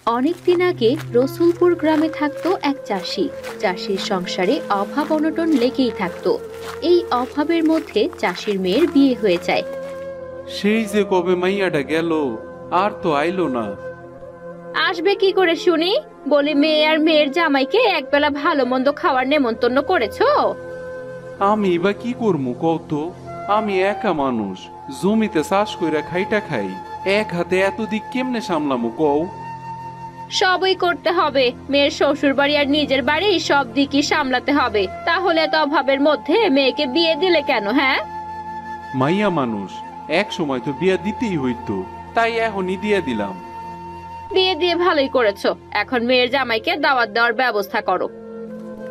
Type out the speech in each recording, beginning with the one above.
অনেকদিন আগে রসুলপুর গ্রামে থাকতো এক চাষি। চাষির সংসারে অভাব অনটন লেগেই থাকতো। এই অভাবের মধ্যে চাষির মেয়ের বিয়ে হয়ে যায়। সেই যে কবে মাইয়াটা গেল, আর তো আইলো না। আসবে কি করে শুনি? বলি, মেয়ে আর মেয়ের জামাইকে একবেলা ভালো মন্দ খাওয়ার নেমন্তন্ন করেছো? আমি বা কি করবো কত? আমি একা মানুষ, জমিতে চাষ কইরা খাইটা খাই। এক হাতে এত দিক কেমনে সামলামু কও? সবই করতে হবে। মেয়ের শ্বশুর বাড়ি আর নিজের বাড়ি সব দিকই সামলাতে হবে। তাহলে তো অভাবের মধ্যে মেয়েকে বিয়ে দিলে কেন? হ্যাঁ, মাইয়া মানুষ, এক সময় তো বিয়া দিতেই হইতো, তাই এখনই দিয়া দিলাম। বিয়ে দিয়ে ভালোই করেছো। এখন মেয়ের জামাইকে দাওয়াত দেওয়ার ব্যবস্থা করো।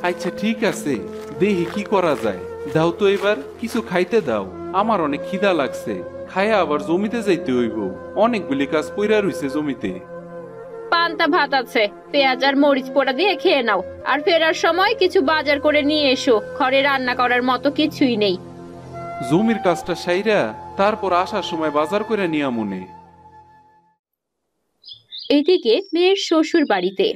আচ্ছা ঠিক আছে, দেখি কি করা যায়। দাও তো এবার কিছু খাইতে দাও, আমার অনেক খিদা লাগছে। খায়া আবার জমিতে যাইতে হইব, অনেকগুলি কাজ পইরা রইছে জমিতে। পান্তা ভাত আছে, পেঁয়াজ আর মরিচ পোড়া দিয়ে খেয়ে নাও। আর ফেরার সময় কিছু বাজার করে নিয়ে এসো, ঘরে রান্না করার মতো কিছুই নেই। জমির কাজটা সাইরা তারপর আসার সময় বাজার করে নিয়া মনে। এদিকে মেয়ের শ্বশুর বাড়িতে।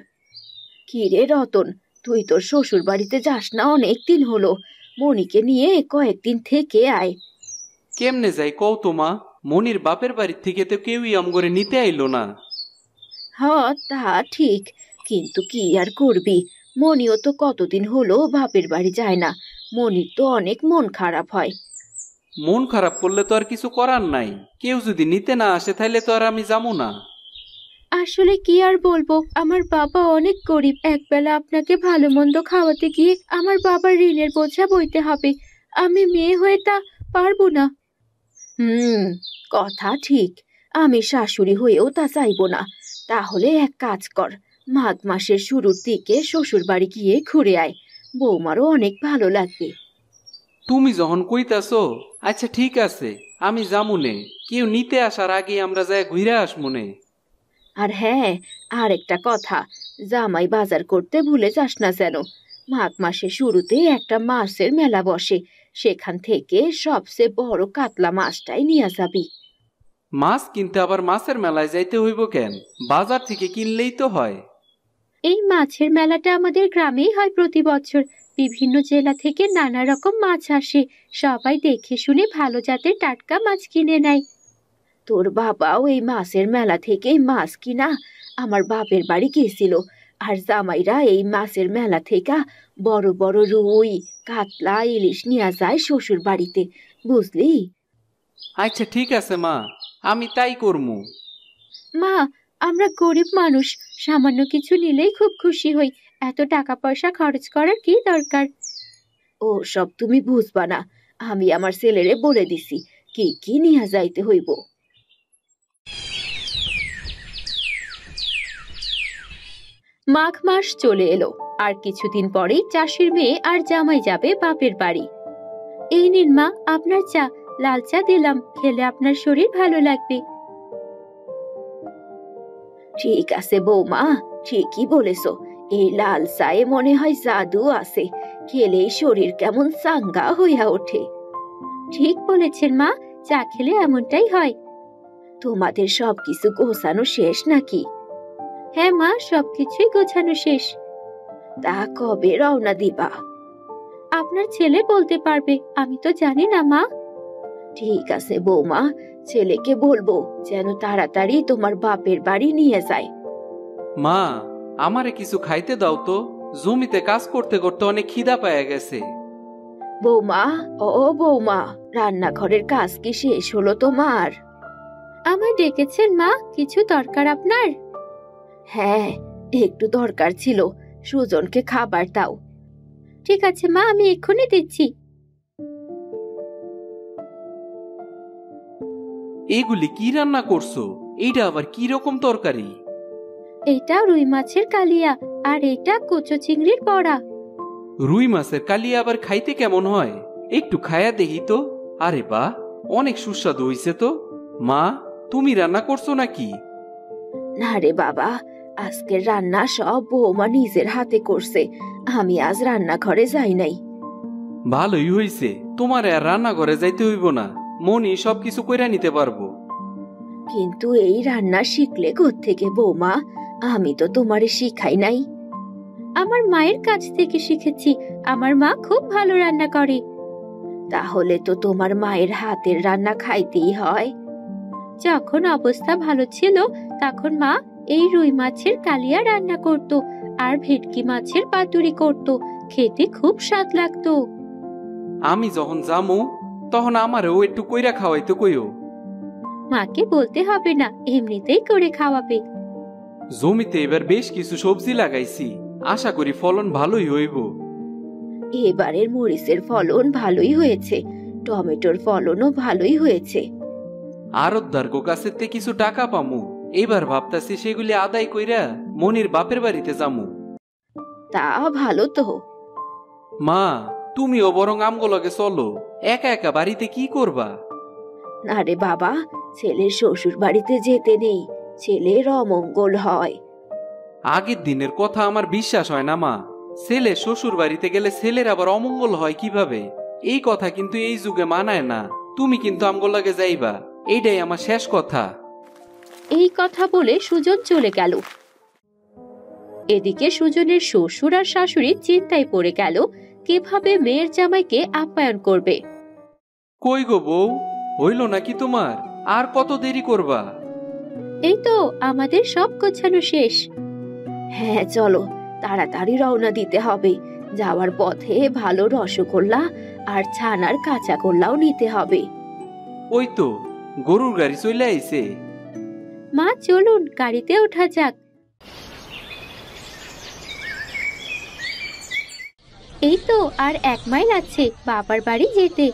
কি রে রতন, তুই তোর শ্বশুর বাড়িতে যাস না অনেক দিন হলো। মনিকে নিয়ে কয়েকদিন থেকে আয়। কেমনে যাই কও তো মা? মনির বাপের বাড়ি থেকে তো কেউই আমগরে নিতে আইলো না। হ, তা ঠিক, কিন্তু কি আর করবি? মনিও তো কতদিন হলো বাপের বাড়ি যায় না। মনির তো অনেক মন খারাপ হয়। মন খারাপ করলে তো আর কিছু করার নাই। কেউ যদি নিতে না আসে তাইলে তো আর আমি যাবো না। আসলে কি আর বলবো, আমার বাবা অনেক গরিব। একবেলা আপনাকে ভালো মন্দ খাওয়াতে গিয়ে আমার বাবার ঋণের বোঝা বইতে হবে। আমি মেয়ে হয়ে তা পারবো না। হুম, কথা ঠিক। আমি শাশুড়ি হয়েও তা চাইবো না। তাহলে এক কাজ কর, মাঘ মাসের শুরুর দিকে শ্বশুর বাড়ি গিয়ে ঘুরে আয়। বৌমারও অনেক ভালো লাগবে। তুমি যখন কইতাছো, আচ্ছা ঠিক আছে, আমি যামুনে। কেউ নিতে আসার আগে আমরা যাই ঘুরে আসমুনে। আর হ্যাঁ, আর একটা কথা, জামাই বাজার করতে ভুলে যাস না যেন। মাঘ মাসের শুরুতে একটা মাছের মেলা বসে, সেখান থেকে সবচেয়ে বড় কাতলা মাছটাই নিয়ে যাবি। মাছ কিনতে আবার মাছের মেলায় যাইতে হইব কেন? বাজার থেকে কিনলেই তো হয়। এই মাছের মেলাটা আমাদের গ্রামেই হয় প্রতি বছর। বিভিন্ন জেলা থেকে নানা রকম মাছ আসে। সবাই দেখে শুনে ভালো জাতের টাটকা মাছ কিনে নেয়। তোর বাবাও এই মাছের মেলা থেকেই মাছ কিনা আমার বাপের বাড়ি গেছিল। আর জামাইরা এই মাছের মেলা থেকে বড় বড় রুই, কাতলা, ইলিশ নিয়ে যায় শ্বশুর বাড়িতে, বুঝলি? আচ্ছা ঠিক আছে মা, আমি তাই করমু। মা, আমরা গরিব মানুষ, সামান্য কিছু নিলেই খুব খুশি হই। এত টাকা পয়সা খরচ করার কি দরকার? ও সব তুমি বুঝবা না। আমি আমার ছেলেরে বলে দিছি কি কি নিয়ে যাইতে হইব। মাঘ মাস চলে এলো, আর কিছুদিন পরেই চাষির মেয়ে আর জামাই যাবে বাপের বাড়ি। এই নিন মা, আপনার চা। লাল চা দিলাম, খেলে আপনার শরীর ভালো লাগবে। ঠিক আছে বৌমা, ঠিকই বলেছো। এই লাল চায়ে মনে হয় জাদু আছে, খেলেই শরীর কেমন চাঙ্গা হইয়া ওঠে। ঠিক বলেছেন মা, চা খেলে এমনটাই হয়। তোমাদের সবকিছু গোছানো শেষ নাকি? হ্যাঁ মা, সবকিছুই গোছানো শেষ। তা কবে রওনা দিবা? আপনার ছেলে বলতে পারবে, আমি তো জানি না মা। ঠিক আছে বৌমা, ছেলেকে বলবো যেন তাড়াতাড়ি তোমার বাপের বাড়ি নিয়ে যায়। মা, আমারে কিছু খাইতে দাও তো। জমিতে কাজ করতে করতে অনেক খিদা পায়া গেছে। বৌমা, ও বৌমা, রান্নাঘরের কাজ কি শেষ হলো তোমার? আমায় ডেকেছেন মা? কিছু দরকার আপনার? হ্যাঁ, একটু দরকার ছিল। সুজনকে খাবার দাও। ঠিক আছে মা, আমি এক্ষুনি দিচ্ছি। এগুলি কি রান্না করছো? এইটা আবার কি রকম তরকারি? এটা রুই মাছের কালিয়া, আর এটা কচু চিংড়ির বড়া। রুই মাছের কালিয়া আবার খাইতে কেমন হয়? একটু খায়া দেখি তো। আরে বাহ, অনেক সুস্বাদু হইছে তো। মা, তুমি রান্না করছো নাকি? না রে বাবা, আজকের রান্না সব বৌমা নিজের হাতে করছে। আমি আজ রান্নাঘরে যাই নাই। ভালোই হইছে, তোমার আর রান্নাঘরে যাইতে হইব না। মনি সবকিছু কইরা নিতে পারবো। কিন্তু এই রান্না শিখলে কোত্থেকে বৌমা? আমি তো তোমারে শিখাই নাই। আমার মায়ের কাছ থেকে শিখেছি। আমার মা খুব ভালো রান্না করে। তাহলে তো তোমার মায়ের হাতের রান্না খাইতেই হয়। যখন অবস্থা ভালো ছিল তখন মা এই রুই মাছের কালিয়া রান্না করত আর ভেটকি মাছের পাতুরি করত। খেতে খুব স্বাদ লাগতো। আমি যখন যামু তখন আমারও একটু কইরা খাওয়াইতে কইও। মাকে বলতে হবে না, এমনিতেই করে খাওয়াবে। জমিতে এবার বেশ কিছু সবজি লাগাইছি, আশা করি ফলন ভালোই হইব। এবারের মরিচের ফলন ভালোই হয়েছে, টমেটোর ফলনও ভালোই হয়েছে। আরতদার কাছে কিছু টাকা পামু, এবার ভাবতাছি সেগুলি আদায় কইরা মনির বাপের বাড়িতে যামু। তা ভালো তো। মা, তুমিও বরং আমগুলোকে চলো, একা একা বাড়িতে কি করবা? না রে বাবা, ছেলের শ্বশুর বাড়িতে যেতে নেই, ছেলের অমঙ্গল হয়। আগের দিনের কথা আমার বিশ্বাস হয় না মা। ছেলে শ্বশুর বাড়িতে গেলে ছেলের আবার অমঙ্গল হয় কিভাবে? এই কথা কিন্তু এই যুগে মানায় না। তুমি কিন্তু আমগুলোকে যাইবা, এইটাই আমার শেষ কথা। এই কথা বলে সুজন চলে গেল। এদিকে সুজনের শ্বশুর আর শাশুড়ি চিন্তায় পড়ে গেল কিভাবে মেয়ের জামাইকে আপ্যায়ন করবে। কই গো বউ, হইল নাকি তোমার? আর কত দেরি করবা? এই তো আমাদের সব গোছানো শেষ। হ্যাঁ চলো, তাড়াতাড়ি রওনা দিতে হবে। যাওয়ার পথে ভালো রসগোল্লা আর ছানার কাঁচা গোল্লাও নিতে হবে। ওই তো গরুর গাড়ি চলে আইছে। মা চলুন গাড়িতে ওঠা যাক। এই তো আর 1 মাইল আছে বাবার বাড়ি যেতে।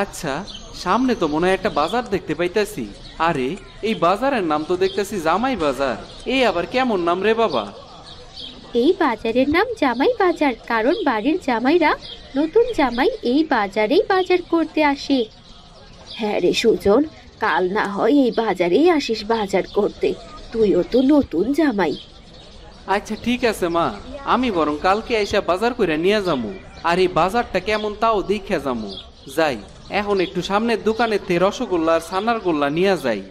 আচ্ছা, সামনে তো মনে হয় একটা বাজার দেখতে পাইতাছি। আরে, এই বাজারের নাম তো দেখতেছি জামাই বাজার। এই আবার কেমন নাম রে বাবা? এই বাজারের নাম জামাই বাজার, কারণ বাড়ির জামাইরা নতুন জামাই এই বাজারেই বাজার করতে আসে। হ্যাঁ রে সুজন, কাল না হয় এই বাজারেই আসিস বাজার করতে, তুইও তো নতুন জামাই। আচ্ছা ঠিক আছে মা, আমি বরং কালকে আইসা বাজার করে নিয়ে যামু। আর এই বাজারটা কেমন তাও দেখে যামু। যাই, এখন একটু সামনের দোকানের থেকে রসগোল্লা আর ছানার গোল্লা নিয়ে যাই।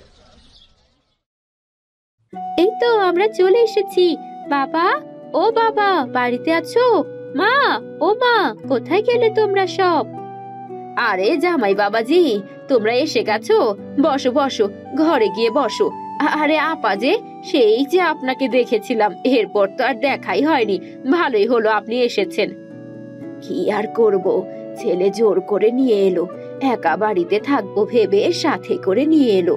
এই তো আমরা চলে এসেছি। বাবা, ও বাবা, বাড়িতে আছো? মা, ও মা, কোথায় গেলে তোমরা সব? আরে জামাই বাবাজি, তোমরা এসে গেছো। বসো বসো, ঘরে গিয়ে বসো। আরে আপা যে, সেই যে আপনাকে দেখেছিলাম, এরপর তো আর দেখাই হয়নি। ভালোই হলো আপনি এসেছেন। কি আর করব, ছেলে জোর করে নিয়ে এলো। একা বাড়িতে থাকবো ভেবে সাথে করে নিয়ে এলো।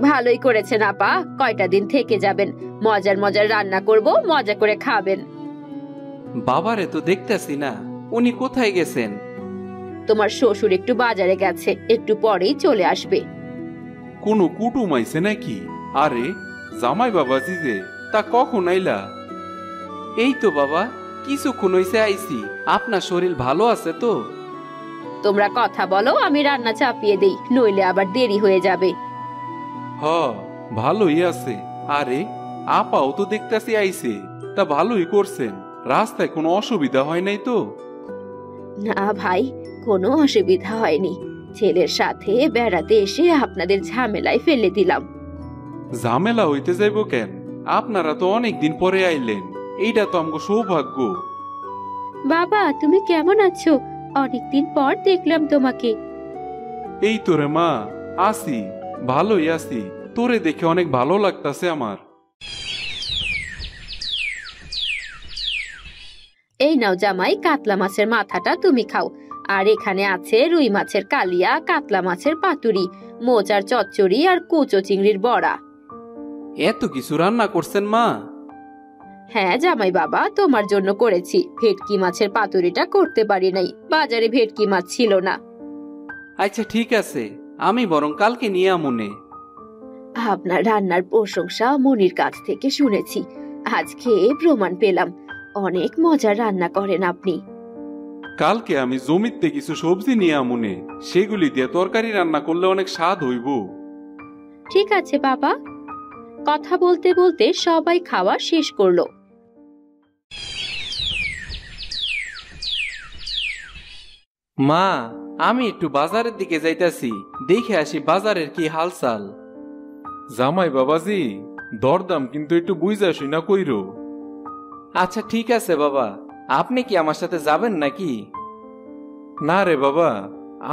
ভালোই করেছেন আপা, কয়টা দিন থেকে যাবেন। মজার মজার রান্না করব, মজা করে খাবেন। বাবারে তো দেখতেছি না, উনি কোথায় গেছেন? তোমার শ্বশুর একটু বাজারে গেছে, একটু পরেই চলে আসবে। কোনো কুটুম আইছে নাকি? আরে জামাই বাবাজি যে, তা কখন আইলা? এই তো বাবা, কিছুক্ষণ হইছে আইছি। আপনার শরীর ভালো আছে তো? তোমরা কথা বলো, আমি রান্না চাপিয়ে দেই, নইলে আবার দেরি হয়ে যাবে। হ, ভালোই আছে। আরে আপাও তো দেখতেছি আইছে, তা ভালোই করছেন। রাস্তায় কোনো অসুবিধা হয় নাই তো? না ভাই, কোনো অসুবিধা হয়নি। ছেলের সাথে বেড়াতে এসে আপনাদের ঝামেলায় ফেলে দিলাম। ঝামেলা হইতে যাইব কেন? আপনারা তো অনেকদিন পরে আইলেন, এইটা তো আমগো সৌভাগ্য। বাবা, তুমি কেমন আছো? অনেকদিন পর দেখলাম তোমাকে। এই তোরে মা, আসি, ভালোই আছি। তোরে দেখে অনেক ভালো লাগতাছে আমার। এই নাও জামাই, কাতলা মাছের মাথাটা তুমি খাও। আর এখানে আছে রুই মাছের কালিয়া, কাতলা মাছের পাতুরি, মোচার চচ্চড়ি আর কুচো চিংড়ির বড়া। এত কিছু রান্না করছেন মা? হ্যাঁ জামাই বাবা, তোমার জন্য করেছি। ভেটকি মাছের পাতুরিটা করতে পারি নাই, বাজারে ভেটকি মাছ ছিল না। আচ্ছা ঠিক আছে, আমি বরং কালকে নিয়ে আমুনে। আপনার রান্নার প্রশংসা মনির কাছ থেকে শুনেছি, আজ খেয়ে প্রমাণ পেলাম অনেক মজার রান্না করেন আপনি। কালকে আমি জমিতে কিছু সবজি নিয়ে আমুনে, সেগুলি দিয়ে তরকারি রান্না করলে অনেক স্বাদ হইব। ঠিক আছে বাবা। কথা বলতে বলতে সবাই খাওয়া শেষ করলো। মা, আমি একটু বাজারের দিকে যাইতাছি, দেখে আসি বাজারের কি হালচাল। জামাই বাবাজি, দরদাম কিন্তু একটু বুঝা শুনা কইরো। আচ্ছা ঠিক আছে বাবা, আপনি কি আমার সাথে যাবেন নাকি? না রে বাবা,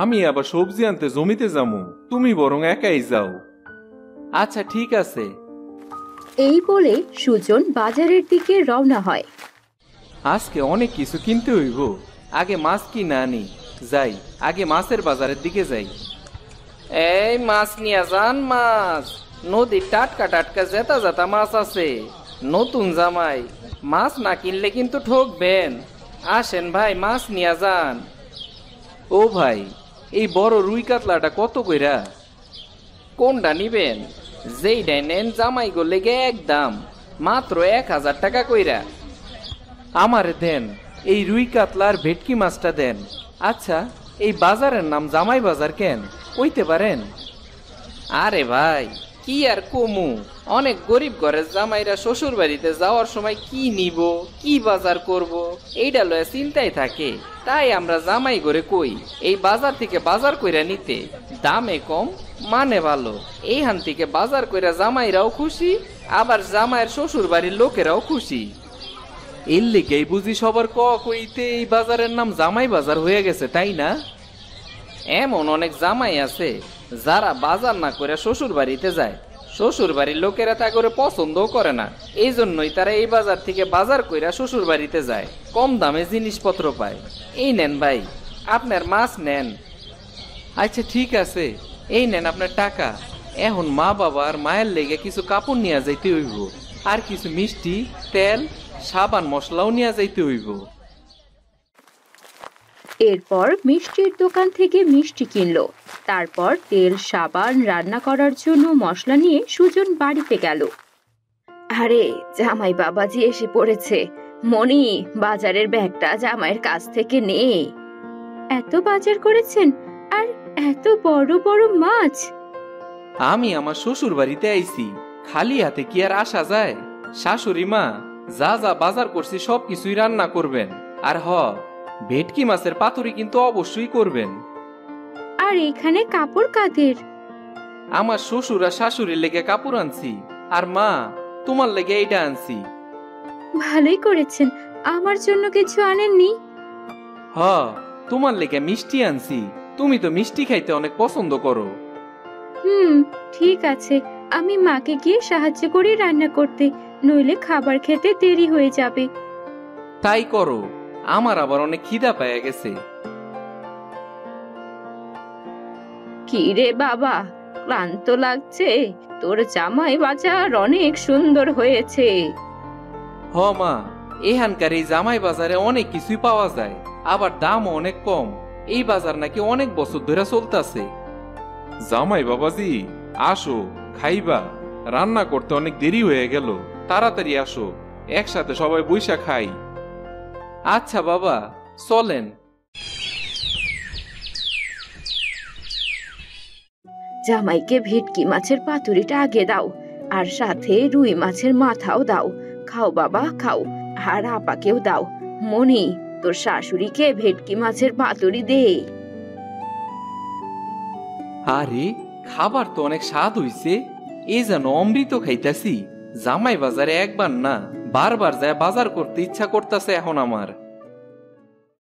আমি আবার সবজি আনতে জমিতে যামু, তুমি বরং একাই যাও। আচ্ছা ঠিক আছে। এই বলে সুজন বাজারের দিকে রওনা হয়। আজকে অনেক কিছু কিনতে হইব, আগে মাছ কিনা আনি। যাই, আগে মাছের বাজারের দিকে যাই। এই মাছ নিয়ে যান, মাছ নদীর টাটকা টাটকা জেতা জেতা মাছ আছে। নতুন জামাই, মাছ না কিনলে কিন্তু ঠকবেন। আসেন ভাই, মাছ নিয়ে যান। ও ভাই, এই বড় রুই কাতলাটা কত কইরা? কোনটা নিবেন? যেইটাই নেন জামাই গো লেগে একদম মাত্র 1000 টাকা কইরা। আমার দেন এই রুই কাতলার ভেটকি মাছটা দেন। আচ্ছা, এই বাজারের নাম জামাই বাজার কেন কইতে পারেন? আরে ভাই, কি আর কমু, অনেক গরিব ঘরের জামাইরা শ্বশুর বাড়িতে যাওয়ার সময় কি নিব, কি বাজার করব, এইটা লয়ে চিন্তায় থাকে। তাই আমরা জামাই ঘরে কই এই বাজার থেকে বাজার কইরা নিতে, দামে কম মানে ভালো। এইখান থেকে বাজার কইরা জামাইরাও খুশি, আবার জামাইয়ের শ্বশুর বাড়ির লোকেরাও খুশি। এর লেগেই বুঝি সবার কইতে এই বাজারের নাম জামাই বাজার হয়ে গেছে, তাই না? এমন অনেক জামাই আছে যারা বাজার না করে শ্বশুর বাড়িতে যায়, শ্বশুর বাড়ির লোকেরা তা করে পছন্দও করে না। এই জন্যই তারা এই বাজার থেকে বাজার কইরা শ্বশুর বাড়িতে যায়, কম দামে জিনিসপত্র পায়। এই নেন ভাই, আপনার মাছ নেন। আচ্ছা ঠিক আছে, এই নেন আপনার টাকা। এখন মা বাবা আর মায়ের লেগে কিছু কাপড় নিয়ে যাইতে হইব, আর কিছু মিষ্টি, তেল, সাবান মশলাও নিয়ে যাইতে হইব। এরপর মিষ্টির দোকান থেকে মিষ্টি কিনলো। তারপর তেল, সাবান, রান্না করার জন্য মশলা নিয়ে সুজন বাড়িতে গেল। আরে জামাই বাবাজি এসে পড়েছে। মনি, বাজারের ব্যাগটা জামাইয়ের কাছ থেকে নে। এত বাজার করেছেন, আর এত বড় বড় মাছ? আমি আমার শ্বশুর বাড়িতে আইছি, খালি হাতে কি আর আসা যায়? শাশুড়ি মা যা যা বাজার করছি সবকিছুই রান্না করবেন। আর ভেটকি মাছের পাতুরি কিন্তু অবশ্যই করবেন। আর এখানে কাপড় কাদের? আমার শ্বশুর আর শাশুড়ির লেগে কাপড় আনছি, আর মা তোমার লেগে এইটা আনছি। ভালোই করেছেন, আমার জন্য কিছু আনেননি? তোমার লেগে মিষ্টি আনছি, তুমি তো মিষ্টি খাইতে অনেক পছন্দ করো। ঠিক আছে, আমি মাকে গিয়ে সাহায্য করি রান্না করতে, নইলে খাবার খেতে দেরি হয়ে যাবে। তাই করো, আমার আবার অনেক খিদা পেয়ে গেছে। কি রে বাবা, ক্লান্ত লাগছে? তোর জামাই বাজার অনেক সুন্দর হয়েছে। মা, এখানকার এই জামাই বাজারে অনেক কিছুই পাওয়া যায়, আবার দামও অনেক কম। এই বাজার নাকি অনেক বছর ধরে চলতেছে। জামাই বাবাজি, আসো, খাইবা। রান্না করতে অনেক দেরি হয়ে গেল, তাড়াতাড়ি আসো, একসাথে সবাই বইসা খাই। আচ্ছা বাবা, চলেন। জামাইকে ভেটকি মাছের পাতুরিটা আগে দাও, আর সাথে রুই মাছের মাথাও দাও। খাও বাবা খাও, আর আপাকেও দাও। মনি, তোর শাশুড়িকে ভেটকি মাছের পাতুরি দে। আরে, খাবার তো অনেক স্বাদ হইছে, এ যেন অমৃত খাইতাছি। জামাই বাজারে একবার না বারবার যায় বাজার করতে ইচ্ছা করতেছে এখন আমার।